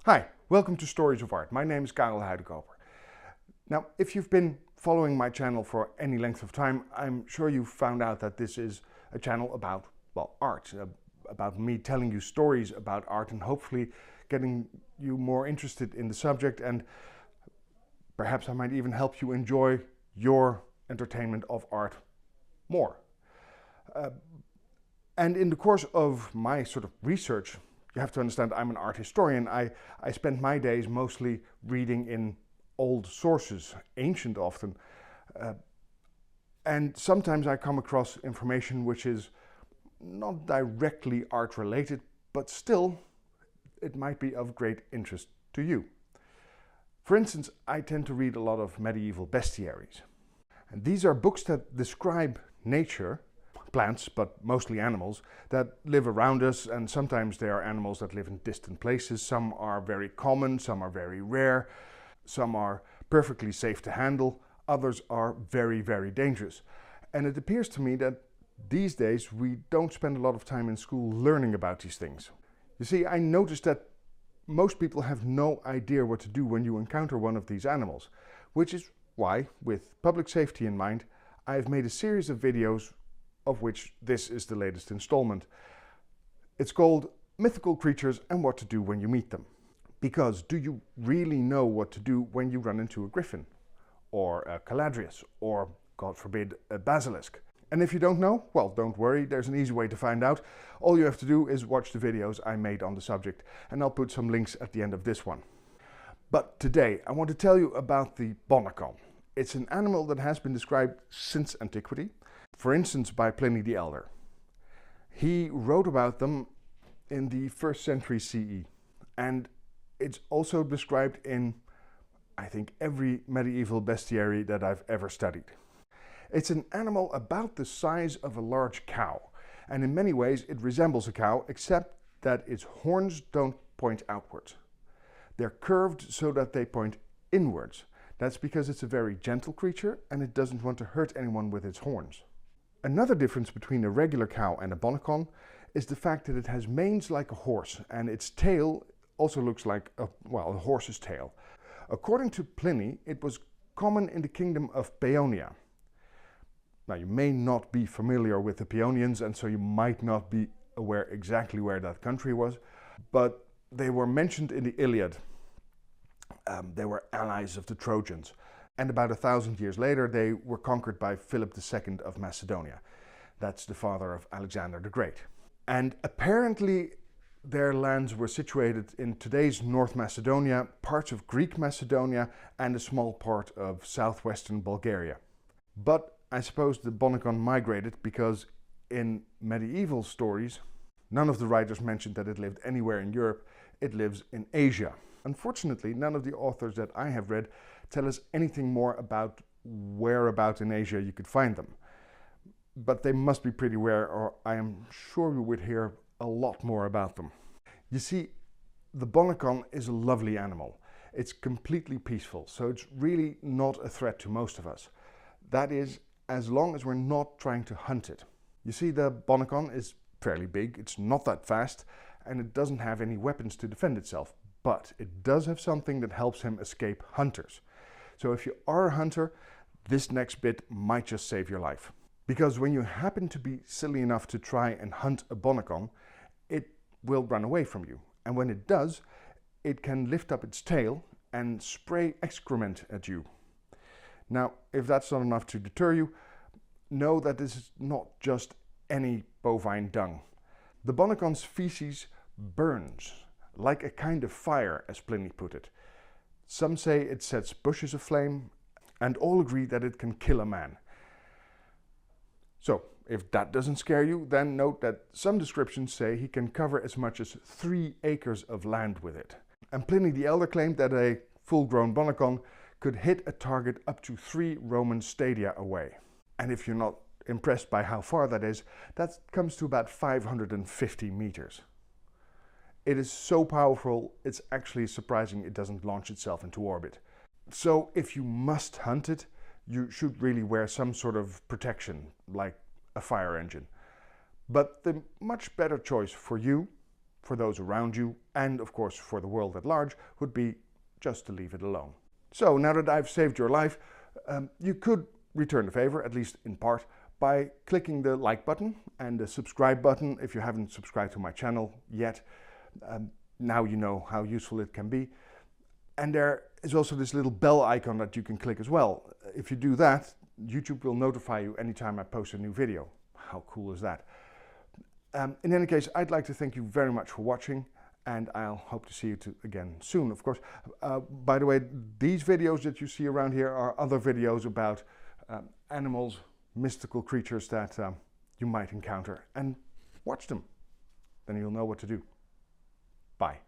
Hi, welcome to Stories of Art. My name is Karel Huidekoper. Now, if you've been following my channel for any length of time, I'm sure you've found out that this is a channel about, well, art, about me telling you stories about art and hopefully getting you more interested in the subject, and perhaps I might even help you enjoy your entertainment of art more. And in the course of my sort of research, you have to understand I'm an art historian. I spend my days mostly reading in old sources, ancient often. And sometimes I come across information which is not directly art related, but still it might be of great interest to you. For instance, I tend to read a lot of medieval bestiaries. And these are books that describe nature, plants, but mostly animals, that live around us, and sometimes they are animals that live in distant places. Some are very common, some are very rare, some are perfectly safe to handle, others are very, very dangerous. And it appears to me that these days we don't spend a lot of time in school learning about these things. You see, I noticed that most people have no idea what to do when you encounter one of these animals, which is why, with public safety in mind, I've made a series of videos of which this is the latest installment. It's called Mythical Creatures and What to Do When You Meet Them. Because do you really know what to do when you run into a griffin, or a caladrius, or, God forbid, a basilisk? And if you don't know, well, don't worry, there's an easy way to find out. All you have to do is watch the videos I made on the subject, and I'll put some links at the end of this one. But today I want to tell you about the Bonnacon. It's an animal that has been described since antiquity, for instance by Pliny the Elder. He wrote about them in the 1st century CE, and it's also described in, I think, every medieval bestiary that I've ever studied. It's an animal about the size of a large cow, and in many ways it resembles a cow, except that its horns don't point outwards. They're curved so that they point inwards. That's because it's a very gentle creature and it doesn't want to hurt anyone with its horns. Another difference between a regular cow and a Bonacon is the fact that it has manes like a horse, and its tail also looks like a horse's tail. According to Pliny, it was common in the kingdom of Paeonia. Now, you may not be familiar with the Paeonians, and so you might not be aware exactly where that country was, but they were mentioned in the Iliad. They were allies of the Trojans. And about 1,000 years later, they were conquered by Philip II of Macedonia. That's the father of Alexander the Great. And apparently their lands were situated in today's North Macedonia, parts of Greek Macedonia, and a small part of southwestern Bulgaria. But I suppose the Bonacon migrated because in medieval stories, none of the writers mentioned that it lived anywhere in Europe. It lives in Asia. Unfortunately, none of the authors that I have read tell us anything more about whereabouts in Asia you could find them. But they must be pretty rare, or I am sure we would hear a lot more about them. You see, the Bonacon is a lovely animal. It's completely peaceful, so it's really not a threat to most of us. That is, as long as we're not trying to hunt it. You see, the Bonacon is fairly big, it's not that fast, and it doesn't have any weapons to defend itself. But it does have something that helps him escape hunters. So if you are a hunter, this next bit might just save your life. Because when you happen to be silly enough to try and hunt a Bonacon, it will run away from you. And when it does, it can lift up its tail and spray excrement at you. Now, if that's not enough to deter you, know that this is not just any bovine dung. The Bonacon's feces burns, like a kind of fire, as Pliny put it. Some say it sets bushes aflame, and all agree that it can kill a man. So, if that doesn't scare you, then note that some descriptions say he can cover as much as 3 acres of land with it. And Pliny the Elder claimed that a full-grown Bonacon could hit a target up to 3 Roman stadia away. And if you're not impressed by how far that is, that comes to about 550 meters. It is so powerful, it's actually surprising it doesn't launch itself into orbit. So if you must hunt it, you should really wear some sort of protection, like a fire engine. But the much better choice for you for those around you and of course for the world at large would be just to leave it alone. So now that I've saved your life, you could return the favor, at least in part, by clicking the like button and the subscribe button if you haven't subscribed to my channel yet. Now you know how useful it can be. And there is also this little bell icon that you can click as well. If you do that, YouTube will notify you anytime I post a new video. How cool is that? In any case, I'd like to thank you very much for watching, and I'll hope to see you again soon, of course. By the way, these videos that you see around here are other videos about animals, mystical creatures that you might encounter, and watch them. Then you'll know what to do. Bye.